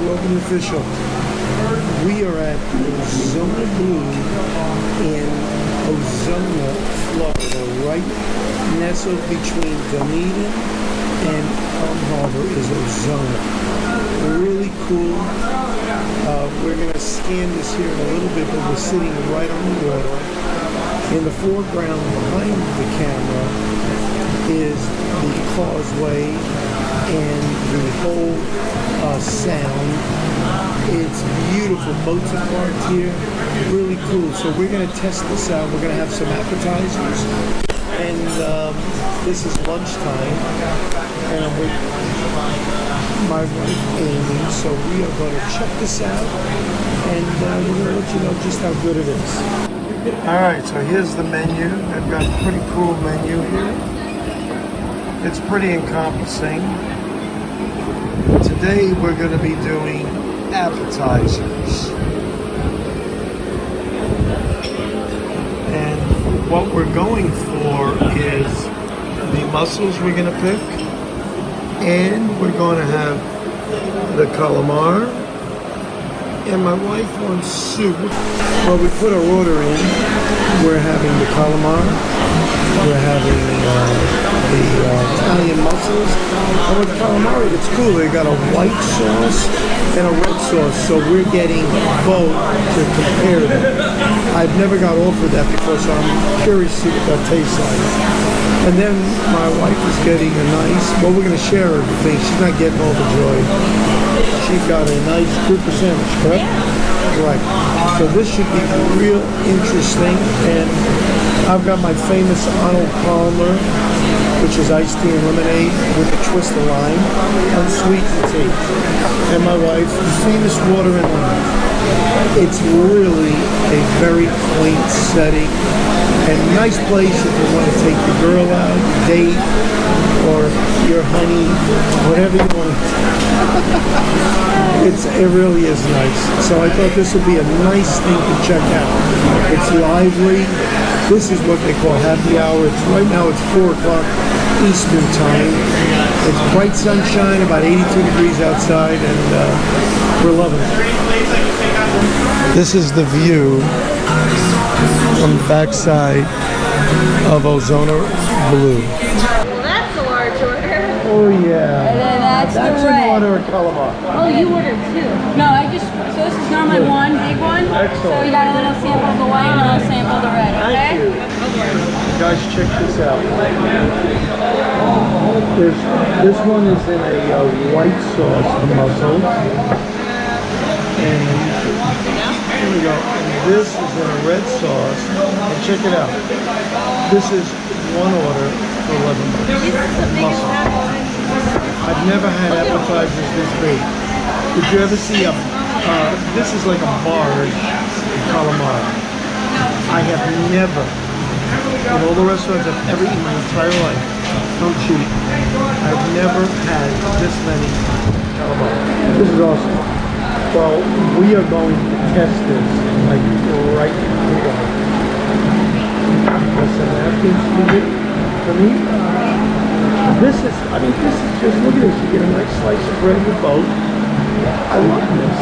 welcome official. We are at Ozona Blue in Ozona, Florida, right nestled between Dunedin and Palm Harbor is Ozona. Really cool. We're going to scan this here in a little bit, but we're sitting right on the water. In the foreground behind the camera is the causeway and the whole sound. It's beautiful. Boats are parked here. Really cool. So we're going to test this out. We're going to have some appetizers. And this is lunchtime. And I'm with my wife Amy. So we are going to check this out. And we're going to let you know just how good it is. Alright, so here's the menu. They've got a pretty cool menu here. It's pretty encompassing. Today we're going to be doing appetizers. And what we're going for is the mussels we're going to pick. And we're going to have the calamar. And my wife wants soup. Well, we put our order in. We're having the calamar. We're having the Italian mussels. And with calamari, it's cool. They got a white sauce and a red sauce, so we're getting both to compare them. I've never got offered that before, so I'm curious to see what that tastes like. And then my wife is getting a nice, well, we're going to share everything. She's not getting all the joy. She got a nice grouper sandwich, correct? Yeah. Right. So this should be real interesting. And I've got my famous Arnold Palmer, which is iced tea and lemonade with a twist of lime, unsweetened tea. And my wife, the famous water and lemon. It's really a very quaint setting and nice place if you want to take your girl out, date, or your honey, whatever you want. It really is nice. So I thought this would be a nice thing to check out. It's lively. This is what they call happy hour. It's right now it's 4 o'clock Eastern time. It's bright sunshine, about 82 degrees outside, and we're loving it. This is the view from the backside of Ozona Blue. Well, that's a large order. Oh yeah. And then that's the red. An order of calamar. Oh, you ordered 2. No, so this is normally 1 big one. Excellent. So you got a little sample of the white and a little sample of the red, okay? Thank you. Guys, check this out. This one is in a white sauce, the mussels. And here we go. And this is in a red sauce. And check it out. This is 1 order for $11. Mussels. I've never had appetizers this big. Did you ever see this is like a barge calamari. I have never, in all the restaurants I've ever eaten my entire life, don't cheat, I've never had this many calamari. This is awesome. Well, we are going to test this like right here. There's some napkins for me. This is just, look at this. You get a nice slice of bread with both. I love this.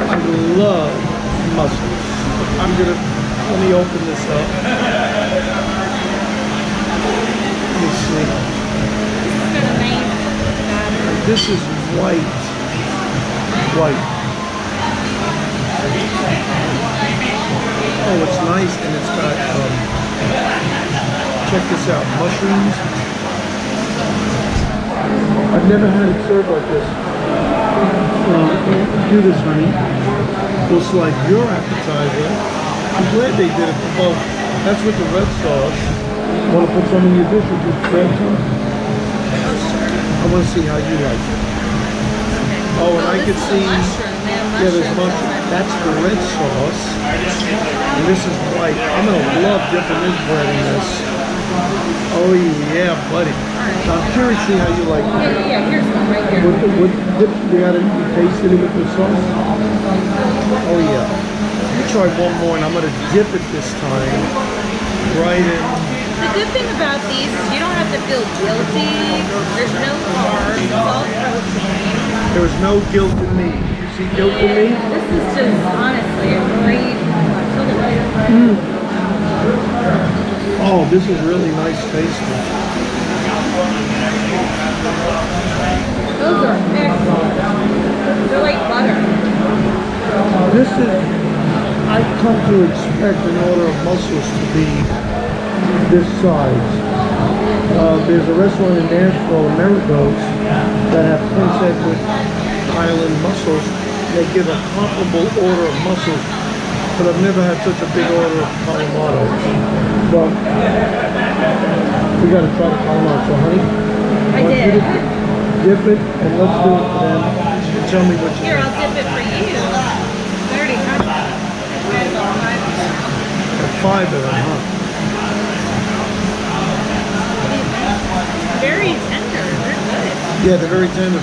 I love mussels. Let me open this up. Let me see. This is white. Oh, it's nice, and it's got, check this out, mushrooms. I've never had it served like this. Do this, honey. We'll select your appetizer. I'm glad they did it for both. That's with the red sauce. Want to put some in your dish or just grab some? I want to see how you like it. Oh, and I could see, yeah, there's mushroom. That's the red sauce. And this is white. I'm going to love dipping this bread in this. Oh, yeah, buddy. So I'm curious to see how you like it. Yeah, here's one right here. What dip, you tasted it with the sauce? Oh, yeah. Let me try one more, and I'm going to dip it this time right in The good thing about these is you don't have to feel guilty. There's no carbs. It's all protein. There's no guilt in me. You see guilt in me? This is just honestly a great Oh, this is really nice tasting. Those are excellent. They're like butter. This is, I come to expect an order of mussels to be this size. There's a restaurant in Nashville, Amerigos, that have Prince Edward Island mussels. They give a comparable order of mussels, but I've never had such a big order of calamari. But we got to try the calamari. So, honey, I did. Dip it, and let's do it for them. And tell me what you Here, think. I'll dip it for you. I already had that. I had about 5. 5 of them, huh? Very tender. They're good. Yeah, they're very tender.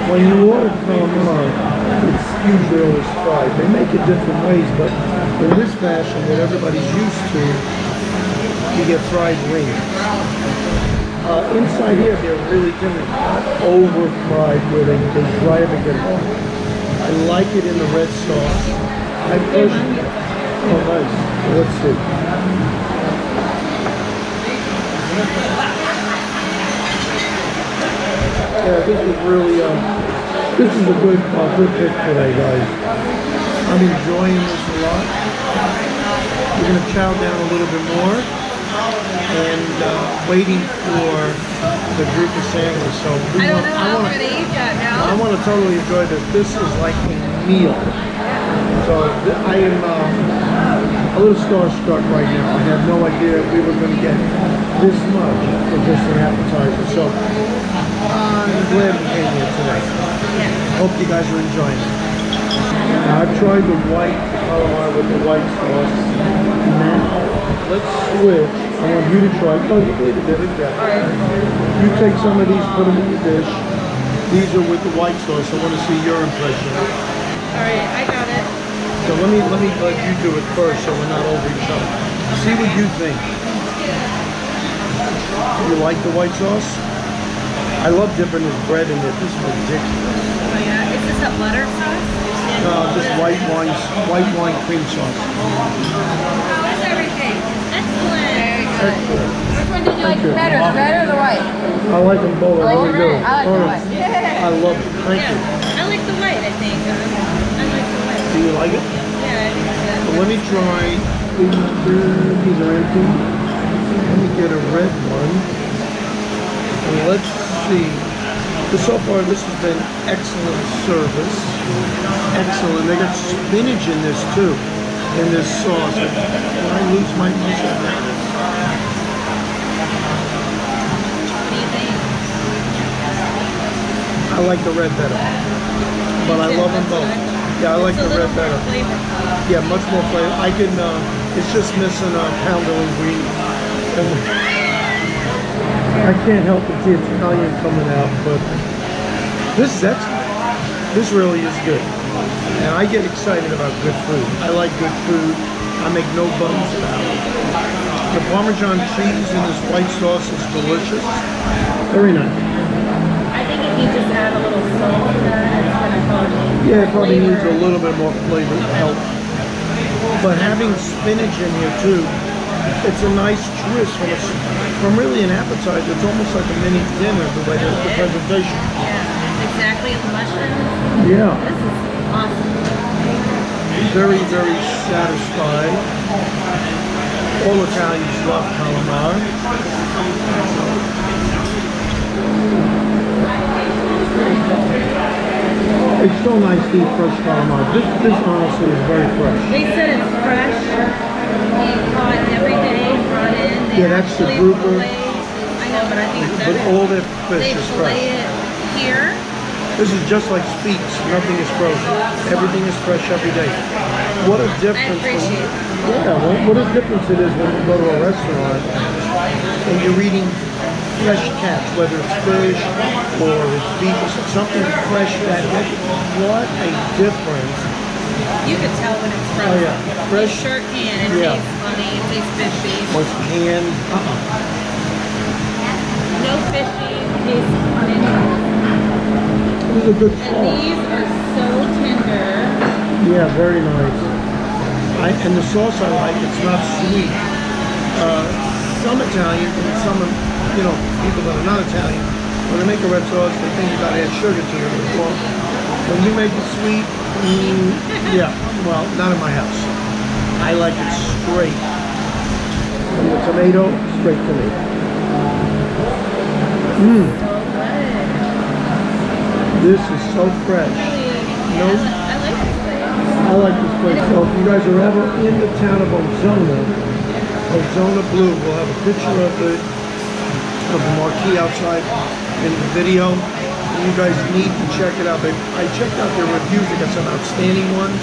When you order calamari, it's usually always fried. They make it different ways, but in this fashion that everybody's used to, you get fried wings. Inside here, they're really tender, not over fried where they dry them and get hard. I like it in the red sauce. I personally, oh nice. Let's see. Yeah, this is really, this is a good pick today, guys. I'm enjoying this a lot. We're going to chow down a little bit more and waiting for the group of samplers. So I don't know how I'm going to eat that now. I want to totally enjoy this. This is like a meal. So I am a little starstruck right now. I had no idea we were going to get this much for just an appetizer. So I'm glad we came here today. Hope you guys are enjoying it. Now, I've tried the white calamari with the white sauce. Now, let's switch. I want you to try. Oh, you did it. You take some of these, put them in your dish. These are with the white sauce. I want to see your impression. Alright, I got it. So let me let you do it first, so we're not over each other. See what you think. You like the white sauce? I love dipping this bread in it. This is ridiculous. Oh yeah, is this a butter sauce? No, just white wine cream sauce. How is everything? Excellent. Excellent. Which one did you like better, the red or the white? I like them both. I really do. I like the white. Yeah. I love it. Thank you. I like the white, I think. I like the white. Do you like it? Yeah, I think so. So let me try. These are empty. Let me get a red one. And let's see. So far, this has been excellent service. Excellent. They got spinach in this too, in this sauce. When I lose my muscle. What do you think? I like the red better, but I love them both. Yeah, I like the red better. Flavorful. Yeah, much more flavor. I can. It's just missing a pound of ingredient. I can't help but see Italian coming out, but this is excellent. This really is good. And I get excited about good food. I like good food. I make no bones about it. The Parmesan cheese in this white sauce is delicious. Very nice. I think if you just add a little salt to that, it's going to help. Yeah, it probably needs a little bit more flavor to help. But having spinach in here too, it's a nice twist from really an appetizer. It's almost like a mini dinner the way the presentation. Yeah, exactly. And the mushrooms. Yeah. This is awesome. Very, very satisfied. All Italians love calamari. It's so nice to eat fresh calamari. This honestly is very fresh. They said it's fresh. He caught every day, brought in. They Yeah, that's the actually grouper. fillet- I know, but I think it's But better. all their fish They is fillet fresh. it here. This is just like Speaks. Nothing is frozen. Everything is fresh every day. What a I difference. appreciate it. Yeah, what a difference it is when you go to a restaurant and you're eating fresh catch, whether it's fish or it's beef or something fresh. What a difference. You could tell when it's frozen. Oh, yeah. Fresh? You sure can. It Yeah. tastes funny. It tastes fishy. What's canned? No fishy. It tastes uninteresting. This is a good And sauce. these are so tender. Yeah, very nice. And the sauce I like, it's not sweet. Some Italians and some, people that are not Italian, when they make a red sauce, they think you gotta add sugar to it. Well, when you make it sweet, yeah, well, not in my house. I like it straight. From the tomato, straight tomato. This is so fresh. No, I like this place. I like this place. So if you guys are ever in the town of Ozona, Ozona Blue, we'll have a picture of the marquee outside in the video. And you guys need to check it out. I checked out their reviews. They got some outstanding ones.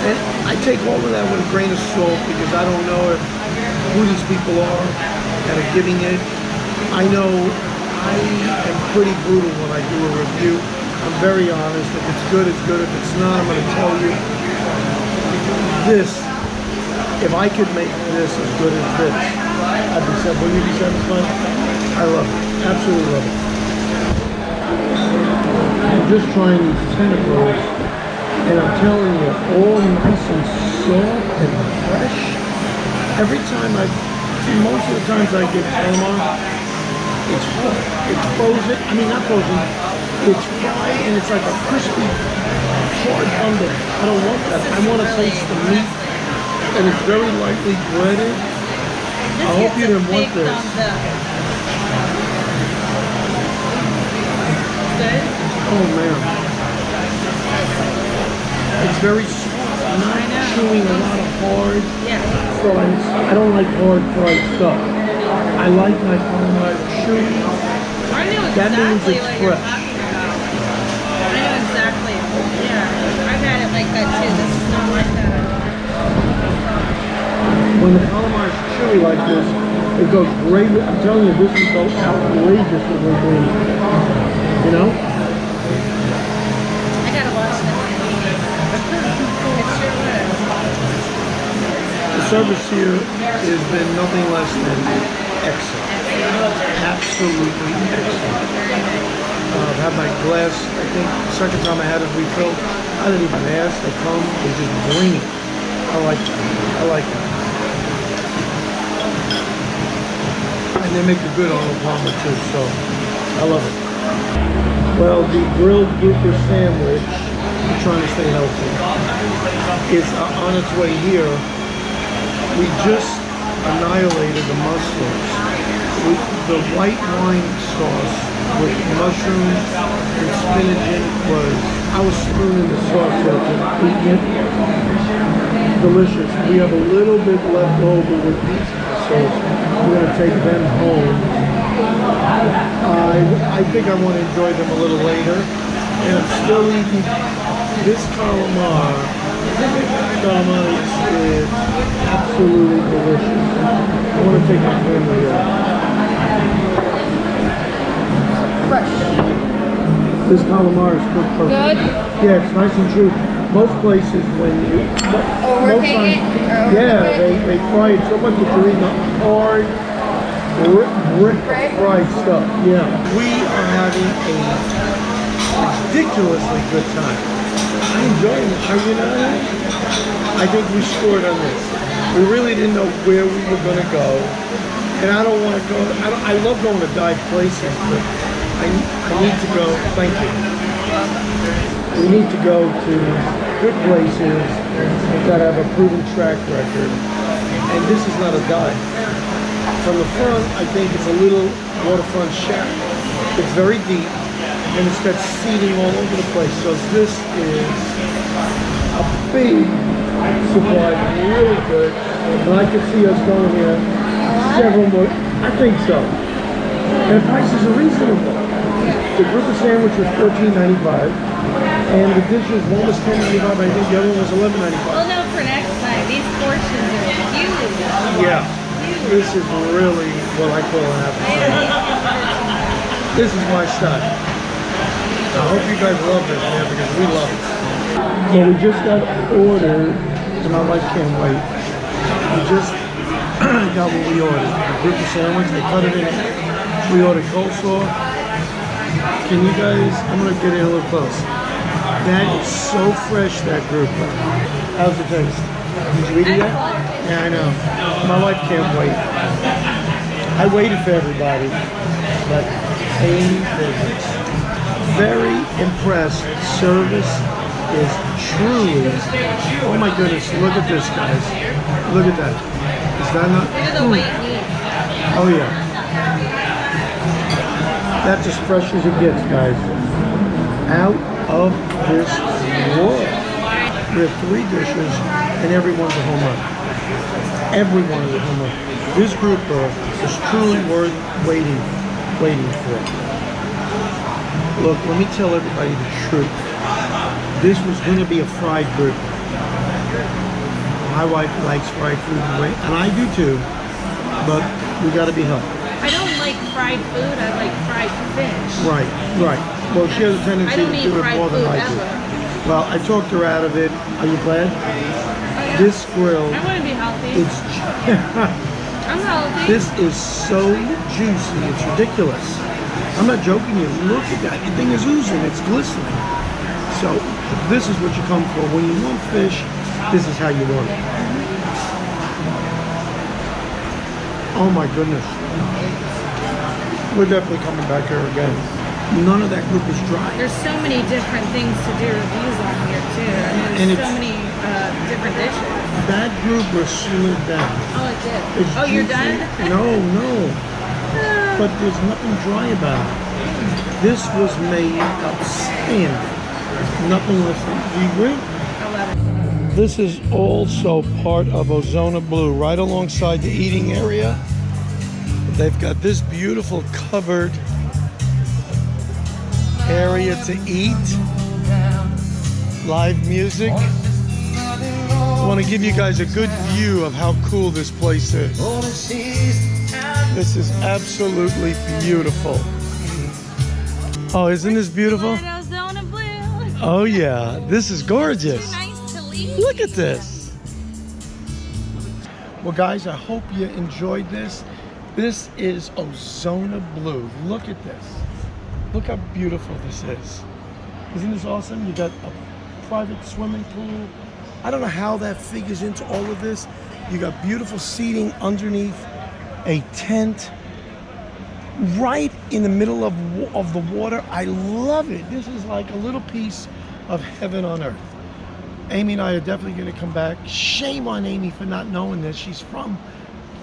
And I take all of that with a grain of salt because I don't know who these people are that are giving it. I know I am pretty brutal when I do a review. I'm very honest. If it's good, it's good. If it's not, I'm going to tell you. This, if I could make this as good as this, I'd be said, will you be satisfied? I love it. Absolutely love it. I'm just trying these tentacles, and I'm telling you, all nice and soft and fresh. Every time most of the times I get calamar, it's hot. It's frozen. I mean, not frozen. It's fried, and it's like a crispy, hard under. I don't want that. I want to taste the meat, and it's very lightly breaded. I hope you didn't want this. Good? Oh man. It's very soft. I'm not chewing a lot of hard fries. I don't like hard fried stuff. I like my calamari chewy. I know That means exactly it's what you're fresh. talking about. I know exactly. Yeah. I've had it like that too. This is not like that. When the calamari is chewy like this, it goes great. I'm telling you, this is so outrageous with linguine. You know? I gotta watch this. It sure was. The service here has been nothing less than excellent. Absolutely excellent. I've had my glass, I think the second time I had it refilled. I didn't even ask. They come, they just bring it. I like that. I like that. And they make a good Arnold Palmer too, so I love it. Well, the grilled grouper sandwich, I'm trying to stay healthy, is on its way here. We just annihilated the mushrooms. The white wine sauce with mushrooms and spinach in it was, I was spooning the sauce so I could eat it. Delicious. We have a little bit left over with these mussels. We're going to take them home. I think I want to enjoy them a little later. And I'm still eating this calamari. Calamari is absolutely delicious. I want to take my family here. Fresh. This calamari is cooked perfect. Good? Yeah, it's nice and chewy. Most places when you... Overcook it? Yeah, they fry it so much that you're eating hard, brick fried stuff. Yeah. We are having a ridiculously good time. I enjoy it. You know, I think we scored on this. We really didn't know where we were going to go. And I don't want to go... I love going to dive places, but I need to go... Thank you. We need to go to good places that have a proven track record. And this is not a dive. From the front, I think it's a little waterfront shack. It's very deep, and it's got seating all over the place. So this is a big supply, really good. And I can see us going here several more. I think so. And the prices are reasonable. The grouper sandwich was $14.95, and the dishes, one was $10.95, I think the other one was $11.95. Well, no, for next time. These portions are huge. Yeah, this is really what I call an appetizer. This is my style. I hope you guys love this, man, because we love it. So we just got ordered and my wife can't wait. We just got what we ordered. A grouper sandwich, they cut it in half. We ordered coleslaw. Can you guys, I'm gonna get in a little close. That is so fresh, that grouper. How's it taste? Did you eat it yet? Yeah, I know. My wife can't wait. I waited for everybody, but Amy didn't. Very impressed. Service is truly, oh my goodness, look at this, guys. Look at that. Is that not? Look at the white meat. Oh yeah. That's as fresh as it gets, guys. Out of this world. We have 3 dishes, and everyone's a home run. Everyone is a home run. This grouper is truly worth waiting for. Look, let me tell everybody the truth. This was going to be a fried grouper. My wife likes fried food, and I do too, but we got to be healthy. I don't like fried food, I like fried fish. Right. Well, she has a tendency to do it more than I do. Well, I talked her out of it. Are you glad? This grill, I want to be healthy. I'm healthy. This is so juicy, it's ridiculous. I'm not joking you. Look at that. The thing is oozing, it's glistening. So this is what you come for. When you want fish, this is how you want it. Oh my goodness. We're definitely coming back here again. None of that group is dry. There's so many different things to do reviews on here too. And There's so many different dishes. That group was slid down. Oh, it did. It's Oh, you're juicy. done? No. But there's nothing dry about it. This was made outstanding. Nothing less than. Do you agree? I love it. This is also part of Ozona Blue, right alongside the eating area. They've got this beautiful covered area to eat. Live music. I want to give you guys a good view of how cool this place is. This is absolutely beautiful. Oh, isn't this beautiful? Ozona Blue. Oh yeah, this is gorgeous. Nice to leave. Look at this. Well guys, I hope you enjoyed this. This is Ozona Blue. Look at this. Look how beautiful this is. Isn't this awesome? You got a private swimming pool. I don't know how that figures into all of this. You got beautiful seating underneath a tent right in the middle of the water. I love it. This is like a little piece of heaven on earth. Amy and I are definitely going to come back. Shame on Amy for not knowing this. She's from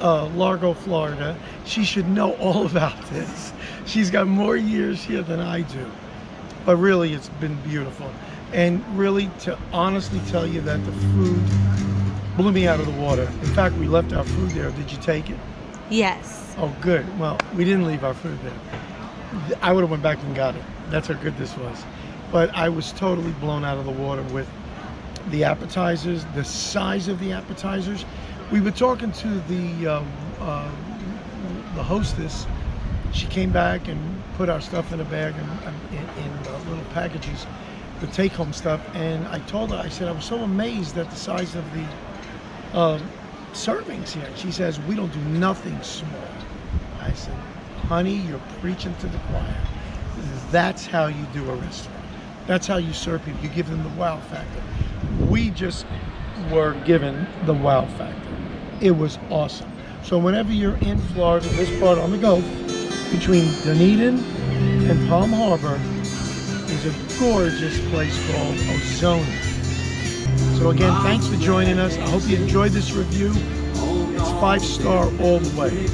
Largo, Florida. She should know all about this. She's got more years here than I do. But really, it's been beautiful. And really, to honestly tell you that the food blew me out of the water. In fact, we left our food there. Did you take it? Yes. Oh, good. Well, we didn't leave our food there. I would have went back and got it. That's how good this was. But I was totally blown out of the water with the appetizers, the size of the appetizers. We were talking to the hostess. She came back and put our stuff in a bag and in little packages, the take-home stuff. And I told her, I said, I was so amazed at the size of the servings here. She says, we don't do nothing small. I said, honey, you're preaching to the choir. That's how you do a restaurant. That's how you serve people. You give them the wow factor. We just were given the wow factor. It was awesome. So whenever you're in Florida, this part on the Gulf, between Dunedin and Palm Harbor, is a gorgeous place called Ozona. So again, thanks for joining us. I hope you enjoyed this review. It's 5-star all the way.